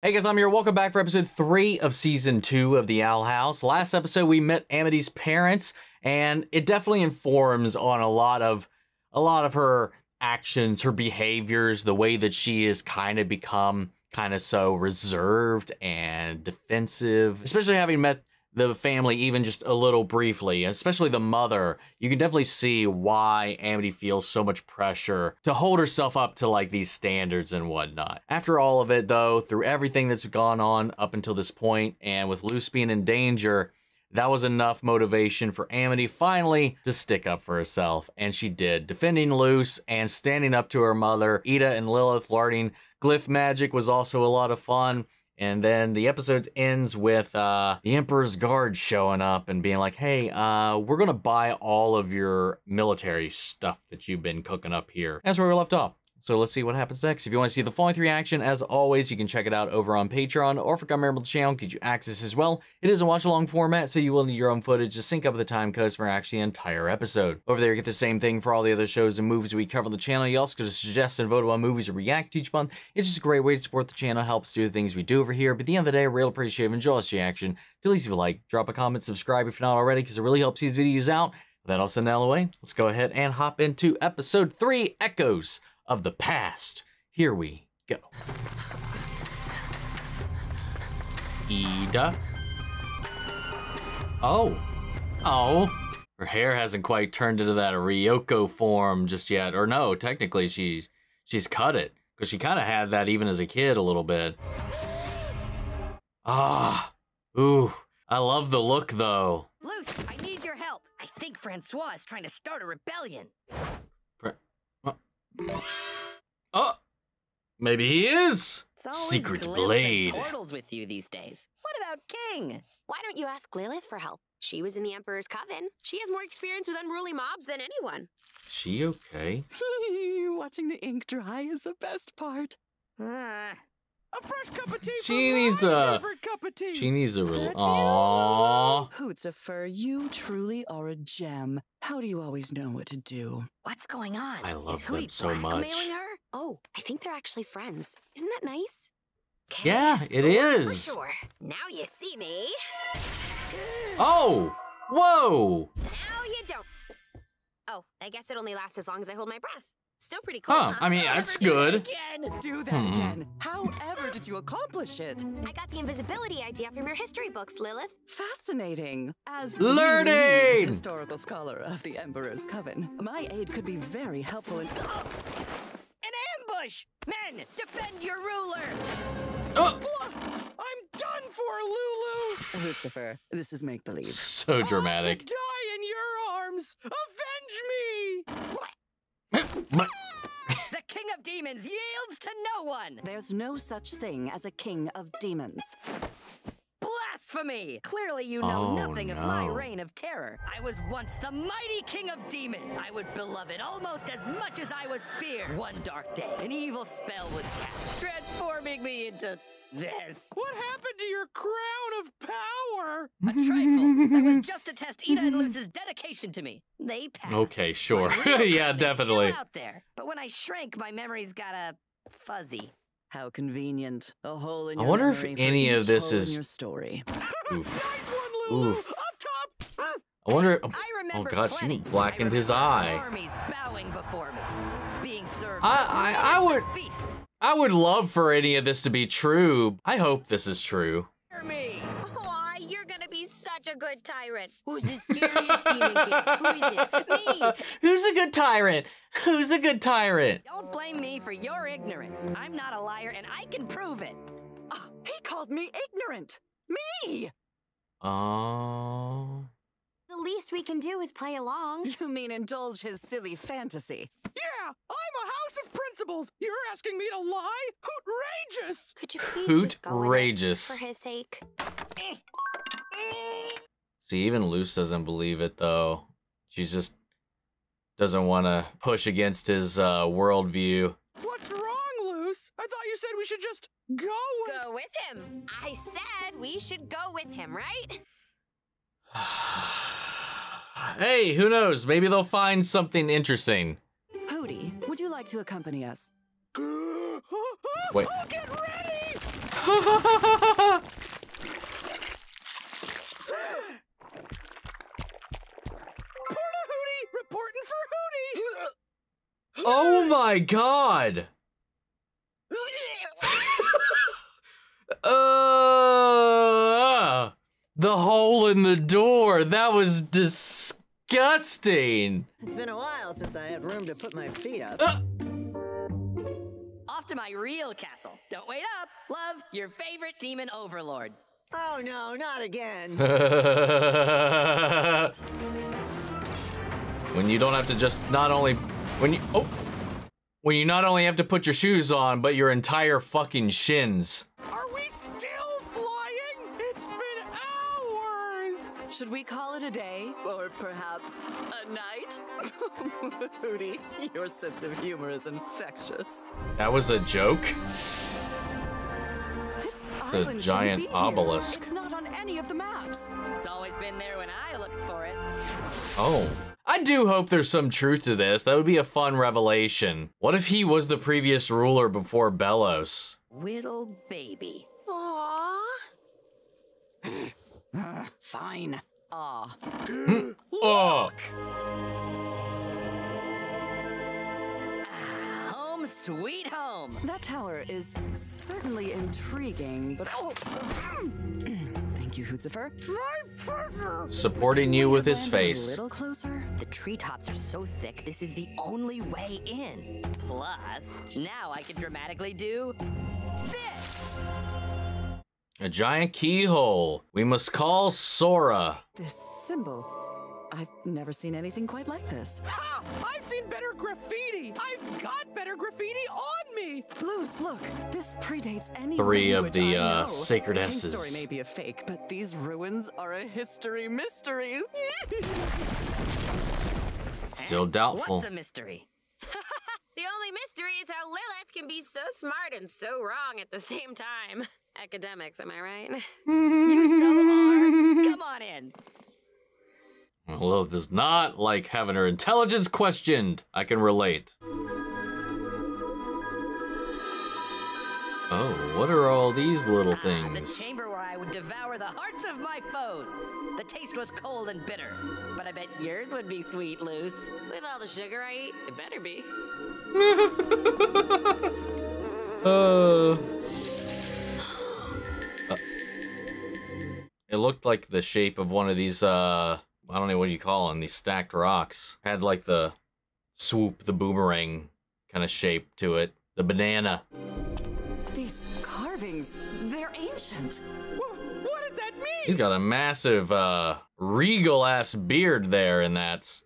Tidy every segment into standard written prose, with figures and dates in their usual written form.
Hey guys, I'm here. Welcome back for episode 3 of season 2 of the Owl House. Last episode we met Amity's parents, and it definitely informs on a lot of her actions, her behaviors, the way that she has kind of become so reserved and defensive, especially having met the family even just a little briefly, especially the mother. You can definitely see why Amity feels so much pressure to hold herself up to like these standards and whatnot. After all of it though, through everything that's gone on up until this point, and with Luce being in danger, that was enough motivation for Amity finally to stick up for herself, and she did, defending Luce and standing up to her mother. Ida and Lilith learning glyph magic was also a lot of fun. And then the episode ends with the Emperor's Guard showing up and being like, hey, we're gonna buy all of your military stuff that you've been cooking up here. That's where we left off. So let's see what happens next. If you want to see the full length reaction, as always, you can check it out over on Patreon, or if you're a member of the channel, get you access as well. It is a watch-along format, so you will need your own footage to sync up with the time codes for actually the entire episode. Over there, you get the same thing for all the other shows and movies we cover on the channel. You also get to suggest and vote on movies to react to each month. It's just a great way to support the channel, helps do the things we do over here. But at the end of the day, I really appreciate it. Enjoy this reaction. To at least leave a like, drop a comment, subscribe if you're not already, because it really helps these videos out. With that all said and out of the way, let's go ahead and hop into episode 3, Echoes of the Past. Here we go. Ida. Oh. Her hair hasn't quite turned into that Ryoko form just yet. Or no, technically she's cut it. Because she kind of had that even as a kid a little bit. Ooh. I love the look though. Luce, I need your help. I think Francois is trying to start a rebellion. Maybe he is. Secret blade. Portals with you these days. What about King? Why don't you ask Lilith for help? She was in the Emperor's Coven. She has more experience with unruly mobs than anyone. She okay? Watching the ink dry is the best part. A fresh cup of tea. She needs a Aww. Hootsifer, you truly are a gem. How do you always know what to do? What's going on? I love is Hootie them so much. blackmailing her? Oh, I think they're actually friends. Isn't that nice? Yeah, it is. For sure. Now you see me. Oh, whoa. Now you don't. Oh, I guess it only lasts as long as I hold my breath. Still pretty cool. Huh, I mean, that's good. Do that again. However did you accomplish it? I got the invisibility idea from your history books, Lilith. Fascinating. As learning the historical scholar of the Emperor's Coven, my aid could be very helpful in... An ambush! Men, defend your ruler! I'm done for, Lulu! Hootsifer, this is make-believe. So dramatic. To die in your arms! Avenge me! The King of Demons yields to no one! There's no such thing as a king of demons. Blasphemy! Clearly you know nothing of my reign of terror. I was once the mighty King of Demons. I was beloved almost as much as I was feared. One dark day, an evil spell was cast, transforming me into this. What happened to your crown of power? A trifle. That was just to test Ida and Luce's dedication to me. They passed. Okay, sure. My real Yeah, crown is definitely. Still out there. But when I shrank, my memories got a fuzzy. How convenient. A hole in I your wonder if memory for any of each this hole is- in your story. Oof. Nice one, Lulu. Oof. Up top. I wonder. I Oh remember God, she plenty. blackened his I remember eye. armies bowing before me, being served. I would- feasts. I would love for any of this to be true. I hope this is true. Hear me. Why, you're gonna be such a good tyrant. Who's the scariest demon king? Who is it? Me. Who's a good tyrant? Who's a good tyrant? Don't blame me for your ignorance. I'm not a liar, and I can prove it. Oh, he called me ignorant. Me. Oh. The least we can do is play along. You mean indulge his silly fantasy? Yeah, I'm a house of principles. You're asking me to lie? Outrageous! Could you please just go with it Outrageous. for his sake? See, even Luce doesn't believe it though. She just doesn't want to push against his worldview. What's wrong, Luce? I thought you said we should just go. Go with him. I said we should go with him, right? Hey, who knows? Maybe they'll find something interesting. Hootie, would you like to accompany us? Wait. Oh, get ready! Hootie, reporting for Hootie. Oh my god. The hole in the door. That was disgusting. It's been a while since I had room to put my feet up. Off to my real castle. Don't wait up. Love, your favorite demon overlord. Oh no, not again. When you don't have to just when you not only have to put your shoes on, but your entire fucking shins. Are we still flying? It's been hours. Should we call it a day? Or perhaps a night? Hootie, your sense of humor is infectious. That was a joke? This The island giant shouldn't be here. obelisk. It's not on any of the maps. It's always been there when I looked for it. Oh. I do hope there's some truth to this. That would be a fun revelation. What if he was the previous ruler before Belos? Little baby. Aww. Fine. Ah. Oh. Home sweet home. That tower is certainly intriguing, but thank you, Hootzifer. Supporting you with his A face. little closer. The treetops are so thick, this is the only way in. Plus, now I can dramatically do this. A giant keyhole. We must call Sora. This symbol. I've never seen anything quite like this. Ha! I've seen better graffiti. I've got better graffiti on me. Luz, look, this predates any 3 of language the I know. sacred The King's S's. story may be a fake, but these ruins are a history mystery. Still doubtful. What's a mystery? The only mystery is how Lilith can be so smart and so wrong at the same time. Academics, am I right? You so are. Come on in. Lilith does not like having her intelligence questioned. I can relate. Oh, what are all these little The things? chamber where I would devour the hearts of my foes. The taste was cold and bitter, but I bet yours would be sweet, Luce. With all the sugar I eat, it better be. It looked like the shape of one of these, I don't know what you call them, these stacked rocks. Had like the swoop, the boomerang kind of shape to it. The banana. These carvings, they're ancient. What does that mean? He's got a massive, regal-ass beard there in that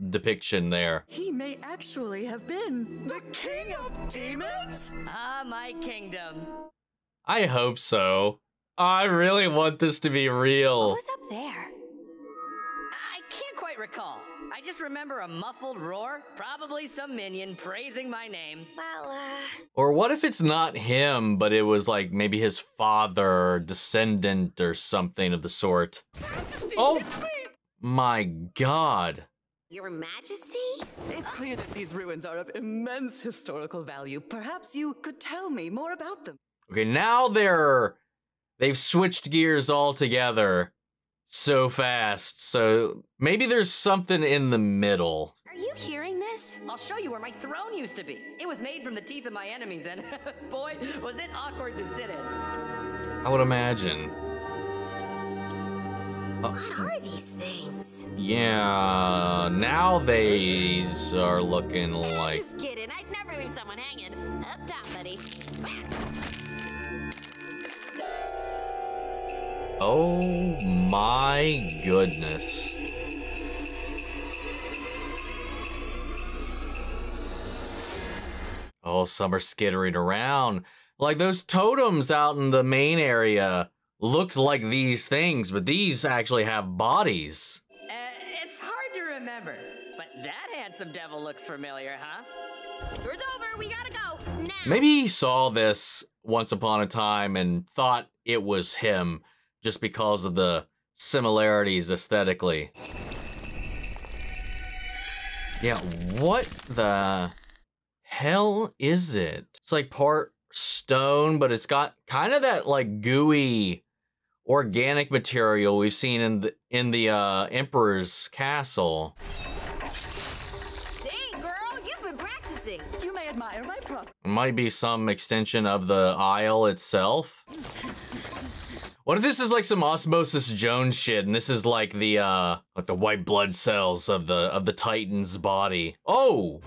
depiction there. He may actually have been The king of demons? Ah, my kingdom. I hope so. I really want this to be real. What's up there? I can't quite recall. I just remember a muffled roar, probably some minion praising my name. Well, Or what if it's not him, but it was like maybe his father, descendant, or something of the sort? Oh my god. Your Majesty? It's clear that these ruins are of immense historical value. Perhaps you could tell me more about them. Okay, now they've switched gears altogether so fast. So maybe there's something in the middle. Are you hearing this? I'll show you where my throne used to be. It was made from the teeth of my enemies, and boy, was it awkward to sit in. I would imagine. What are these things? Yeah, now these are looking like... Just kidding. I'd never leave someone hanging. Up top, buddy. Oh my goodness. Oh, some are skittering around. Like those totems out in the main area looked like these things, but these actually have bodies. It's hard to remember, but that handsome devil looks familiar, huh? Tour's over. We gotta go. Now. Maybe he saw this once upon a time and thought it was him just because of the similarities aesthetically. Yeah, what the hell is it? It's like part stone, but it's got kind of that like gooey organic material we've seen in the Emperor's castle. Dang, girl, you've been practicing. You may admire my prop. It might be some extension of the Isle itself. What if this is like some Osmosis Jones shit, and this is like the white blood cells of the Titan's body? Oh!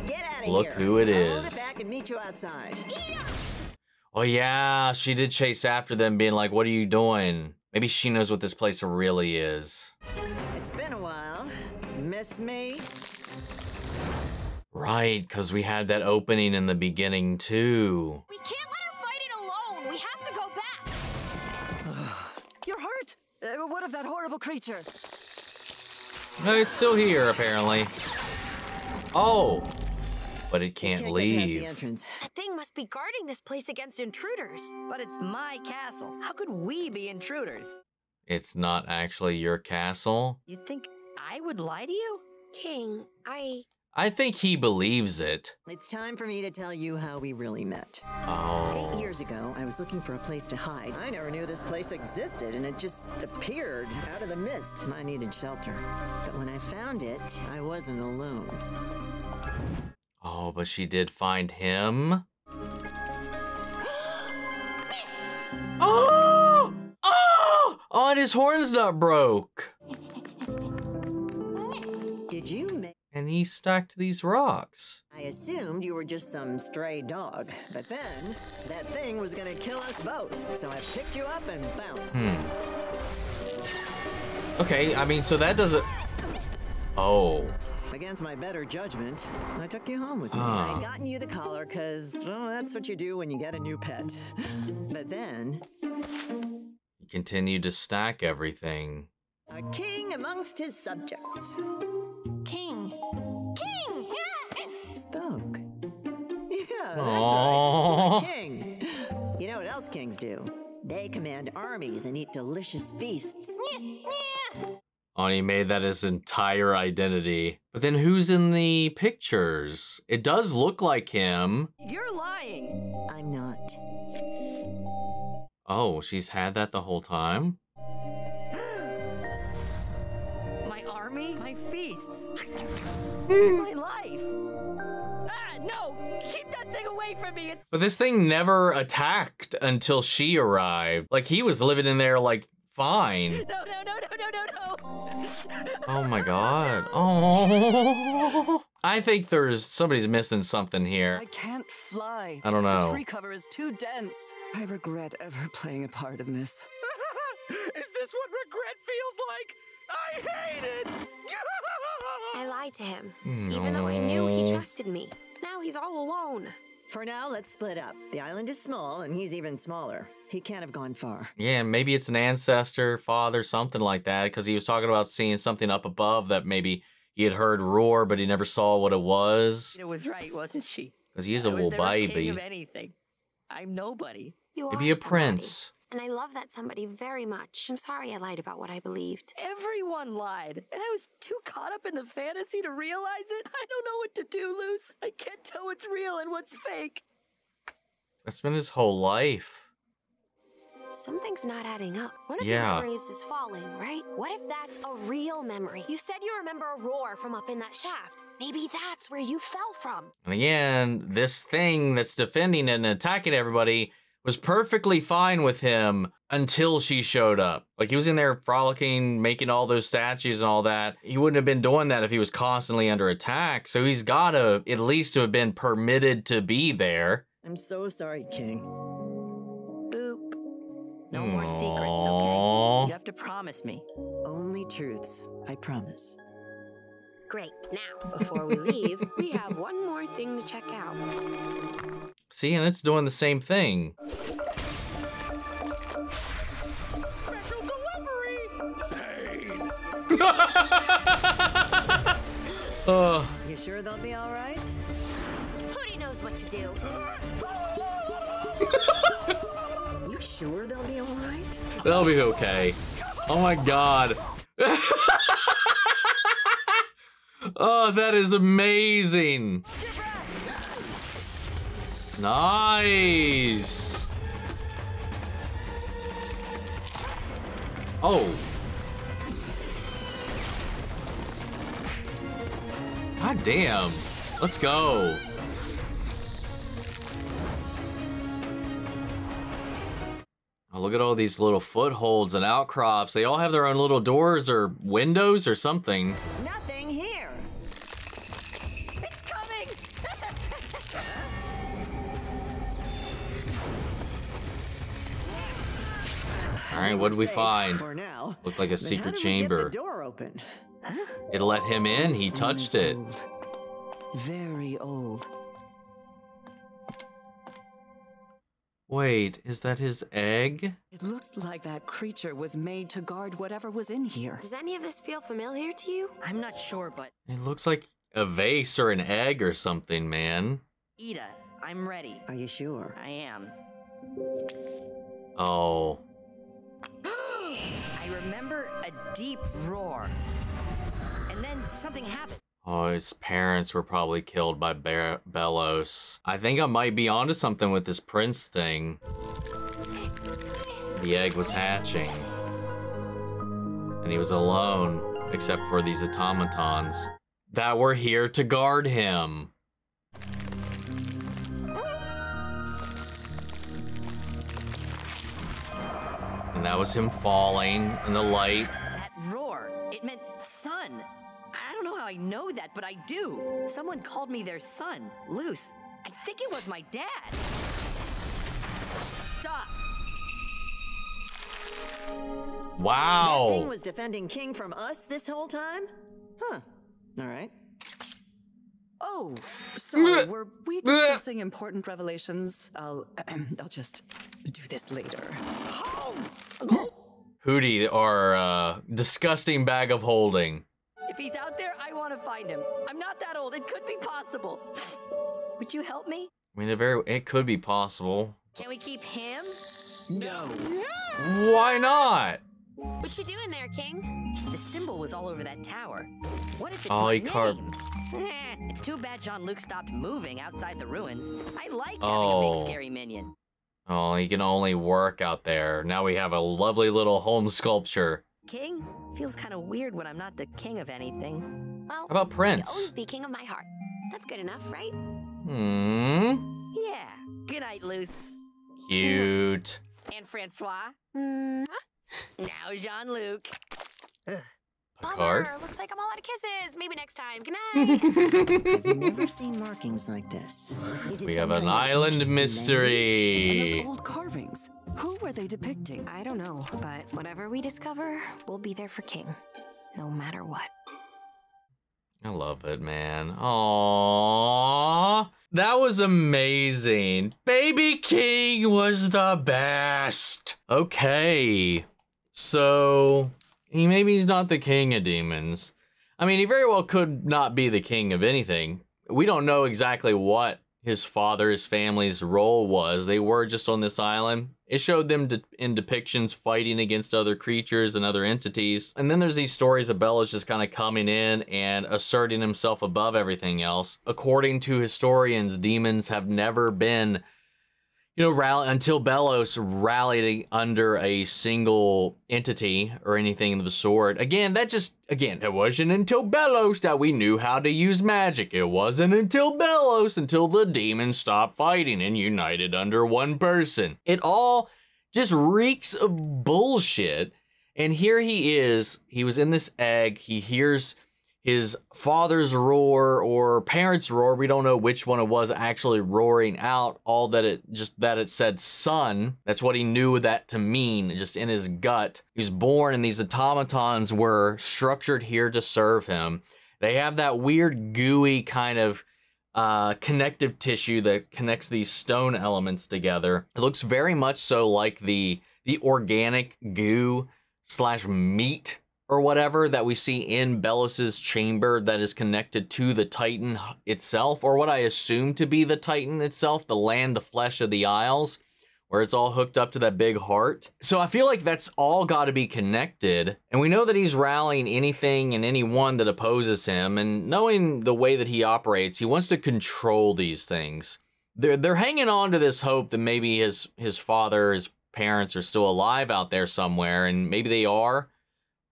Get out of Look here. who it I'll hold is. it back and meet you outside. Oh yeah, she did chase after them, being like, "What are you doing?" Maybe she knows what this place really is. It's been a while. Miss me? Right, because we had that opening in the beginning too. We can't let her fight it alone. We have to go back. You're hurt. What of that horrible creature? No, it's still here apparently. Oh, but it can't Can't get past leave. the entrance. That thing must be guarding this place against intruders. But it's my castle. How could we be intruders? It's not actually your castle. You think I would lie to you? King, I think he believes it. It's time for me to tell you how we really met. Oh. 8 years ago, I was looking for a place to hide. I never knew this place existed, and it just appeared out of the mist. I needed shelter. But when I found it, I wasn't alone. Oh, but she did find him. Oh! Oh! Oh, and his horn's not broke. Did you make... And he stacked these rocks. I assumed you were just some stray dog, but then that thing was gonna kill us both, so I picked you up and bounced. Okay, I mean, so that doesn't... Oh. Against my better judgment, I took you home with me. Ah. I gotten you the collar because, well, that's what you do when you get a new pet. But then, He continued to stack everything. a king amongst his subjects King. spoke. Yeah, that's Aww. right. A king. You know what else kings do? They command armies and eat delicious feasts. Oh, and he made that his entire identity. But then who's in the pictures? It does look like him. You're lying. I'm not. Oh, she's had that the whole time? My army, my feasts, my life. Ah, no! Keep that thing away from me. It's But this thing never attacked until she arrived. Like, he was living in there, like, fine. no. Oh my god. Oh. I think somebody's missing something here. I can't fly. I don't The know. tree cover is too dense. I regret ever playing a part in this. Is this what regret feels like? I hate it! I lied to him, even though I knew he trusted me. Now he's all alone. For now, let's split up. The island is small, and he's even smaller. He can't have gone far. Yeah, maybe it's an ancestor, father, something like that, because he was talking about seeing something up above that maybe he had heard roar, but he never saw what it was. It was right, wasn't she? Because he is a I was little never king baby. of anything. I'm nobody. You Maybe are a somebody, prince. and I love that somebody very much. I'm sorry I lied about what I believed. Everyone lied, and I was too caught up in the fantasy to realize it. I don't know what to do, Luce. I can't tell what's real and what's fake. That's been his whole life. Something's not adding up. One of Yeah. your memories is falling, right? What if that's a real memory? You said you remember a roar from up in that shaft. Maybe that's where you fell from. And again, this thing that's defending and attacking everybody was perfectly fine with him until she showed up. Like, he was in there frolicking, making all those statues and all that. He wouldn't have been doing that if he was constantly under attack. So he's got to at least to have been permitted to be there. I'm so sorry, King. Boop. No more secrets, Aww. okay? You have to promise me. Only truths, I promise. Great. Now, before we leave, we have one more thing to check out. See, and it's doing the same thing. Special delivery! Pain! You sure they'll be all right? Hootie knows what to do. You sure they'll be all right? They'll be okay. Oh my god. Oh, that is amazing. Nice. Oh. God damn. Let's go. Oh, look at all these little footholds and outcrops. They all have their own little doors or windows or something. Nothing here. It's coming! All right, what did we Safe find? For now. Looked like a But how secret did we chamber. Get the door open. It let him in. He This touched one's it. old. Very old. Wait, is that his egg? It looks like that creature was made to guard whatever was in here. Does any of this feel familiar to you? I'm not sure, but It looks like a vase or an egg or something, man. Ida, I'm ready. Are you sure? I am. Oh. I remember a deep roar. And then something happened. Oh, his parents were probably killed by Bellows. I think I might be onto something with this prince thing. The egg was hatching. And he was alone, except for these automatons that were here to guard him. And that was him falling in the light. That roar, it meant son. I don't know how I know that, but I do. Someone called me their son, Luce. I think it was my dad. Stop. That Wow. thing was defending King from us this whole time? Huh. All right. Oh, sorry, were we discussing important revelations? I'll just do this later. Hootie, our disgusting bag of holding. If he's out there, I want to find him. I'm not that old. It could be possible. Would you help me? I mean, it could be possible. Can we keep him? No. Why not? What you doing there, King? The symbol was all over that tower. What if it's Oh, my he carved- name? It's too bad Jean-Luc stopped moving outside the ruins. I liked having a Oh. big scary minion. Oh, he can only work out there. Now we have a lovely little home sculpture. King? Feels kind of weird when I'm not the king of anything. Well, How about you'll Prince? always be king of my heart. That's good enough, right? Yeah. Good night, Luce. Cute. And Francois. Mm, Now Jean-Luc. Picard? bummer. Looks like I'm all out of kisses. Maybe next time. Good night. I've never seen markings like this. Is it We have some an kind of island ancient And mystery. those old carvings. Who were they depicting? I don't know, but whatever we discover, we'll be there for King. No matter what. I love it, man. Aww. That was amazing. Baby King was the best. Okay. So, maybe he's not the king of demons. I mean, he very well could not be the king of anything. We don't know exactly what his father's family's role was. They were just on this island. It showed them in depictions fighting against other creatures and other entities. And then there's these stories of Bellows just kind of coming in and asserting himself above everything else. According to historians, demons have never been, until Bellows rallied under a single entity or anything of the sort. Again, it wasn't until Bellows that we knew how to use magic. It wasn't until Bellows until the demons stopped fighting and united under one person. It all just reeks of bullshit. And here he is. He was in this egg. He hears his father's roar or parents' roar. We don't know which one it was actually roaring out. All that it said son. That's what he knew that to mean, just in his gut. He was born and these automatons were structured here to serve him. They have that weird gooey kind of connective tissue that connects these stone elements together. It looks very much so like the organic goo / meat or whatever that we see in Bellos's chamber that is connected to the Titan itself, or what I assume to be the Titan itself, the land, the flesh of the Isles, where it's all hooked up to that big heart. So I feel like that's all got to be connected. And we know that he's rallying anything and anyone that opposes him. And knowing the way that he operates, he wants to control these things. they're hanging on to this hope that maybe his father, his parents are still alive out there somewhere, and maybe they are,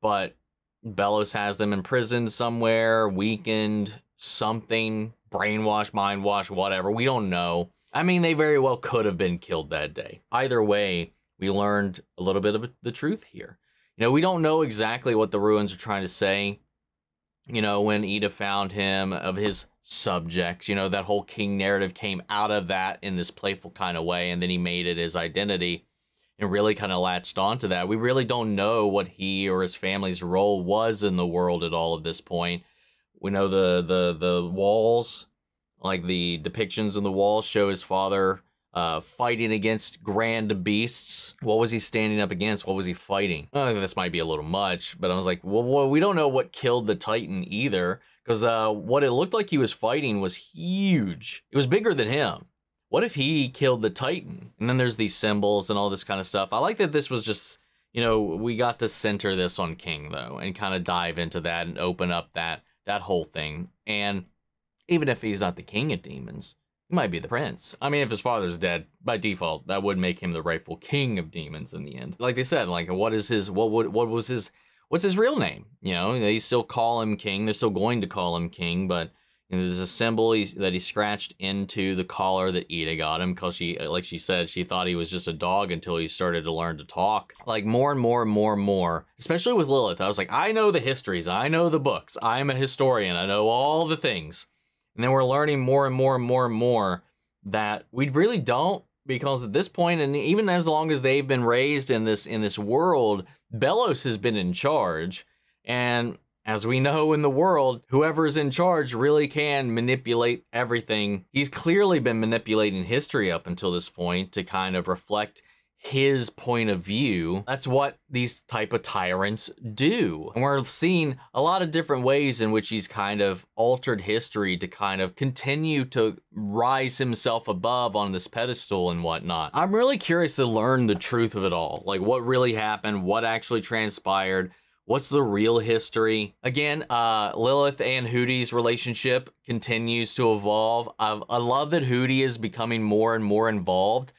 but Bellows has them imprisoned somewhere, weakened, something, brainwashed, mind-washed, whatever. We don't know. I mean, they very well could have been killed that day. Either way, we learned a little bit of the truth here. You know, we don't know exactly what the ruins are trying to say. You know, when Ida found him, of his subjects, you know, that whole king narrative came out of that in this playful kind of way, and then he made it his identity and really kind of latched onto that. We really don't know what he or his family's role was in the world at all at this point. We know the walls, like the depictions on the walls, show his father fighting against grand beasts. What was he standing up against? What was he fighting? I think this might be a little much, but I was like, well, we don't know what killed the Titan either, because what it looked like he was fighting was huge. It was bigger than him. What if he killed the Titan? And then there's these symbols and all this kind of stuff. I like that this was just, you know, we got to center this on King, though, and kind of dive into that and open up that whole thing. And even if he's not the king of demons, he might be the prince. I mean, if his father's dead, by default, that would make him the rightful king of demons in the end. Like they said, like, what's his real name? You know, they still call him king. They're still going to call him king, but you know, there's a symbol that he scratched into the collar that Ida got him, because she, like she said, she thought he was just a dog until he started to learn to talk. Like, more and more and more and more, especially with Lilith, I was like, I know the histories, I know the books, I'm a historian, I know all the things. And then we're learning more and more and more and more that we really don't, because at this point, and even as long as they've been raised in this world, Bellows has been in charge. And as we know in the world, whoever's in charge really can manipulate everything. He's clearly been manipulating history up until this point to kind of reflect his point of view. That's what these type of tyrants do. And we're seeing a lot of different ways in which he's kind of altered history to kind of continue to rise himself above on this pedestal and whatnot. I'm really curious to learn the truth of it all. Like, what really happened, what actually transpired, what's the real history? Again, Lilith and Hootie's relationship continues to evolve. I love that Hootie is becoming more and more involved.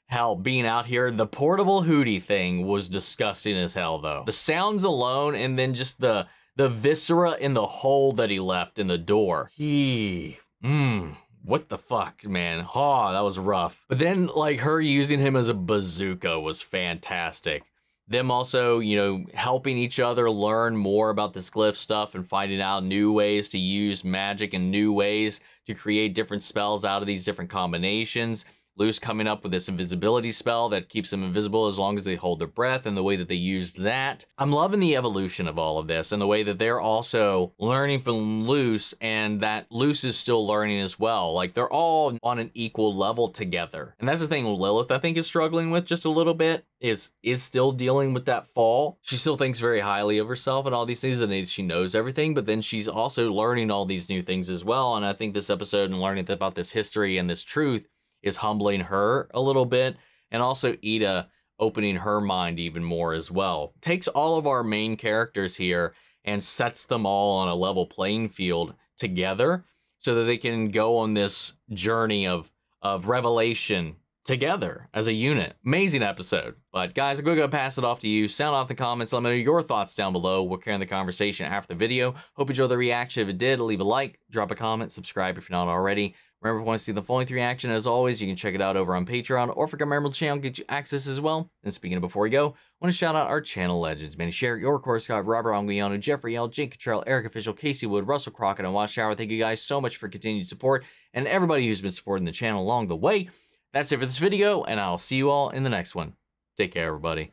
Hell, being out here, the portable Hootie thing was disgusting as hell, though. The sounds alone, and then just the viscera in the hole that he left in the door. What the fuck, man? Oh, that was rough. But then, like, her using him as a bazooka was fantastic. Them also, you know, helping each other learn more about this glyph stuff and finding out new ways to use magic and new ways to create different spells out of these different combinations. Luce coming up with this invisibility spell that keeps them invisible as long as they hold their breath, and the way that they used that. I'm loving the evolution of all of this and the way that they're also learning from Luce, and that Luce is still learning as well. Like, they're all on an equal level together. And that's the thing Lilith, I think, is struggling with just a little bit, is still dealing with that fall. She still thinks very highly of herself and all these things, and she knows everything, but then she's also learning all these new things as well. And I think this episode and learning about this history and this truth is humbling her a little bit, and also Ida opening her mind even more as well. Takes all of our main characters here and sets them all on a level playing field together so that they can go on this journey of revelation together as a unit. Amazing episode. But guys, I'm going to go pass it off to you. Sound off in the comments. Let me know your thoughts down below. We'll carry on the conversation after the video. Hope you enjoyed the reaction. If it did, leave a like, drop a comment, subscribe if you're not already. Remember, if you want to see the full length reaction, as always, you can check it out over on Patreon, or if you're a member of the channel, get you access as well. And speaking of before we go, I want to shout out our channel legends. Manny Share, Your Course Scott, Robert Anguiano, Jeffrey L, Jake Cottrell, Eric Official, Casey Wood, Russell Crockett, and Watchtower. Thank you guys so much for continued support, and everybody who's been supporting the channel along the way. That's it for this video, and I'll see you all in the next one. Take care, everybody.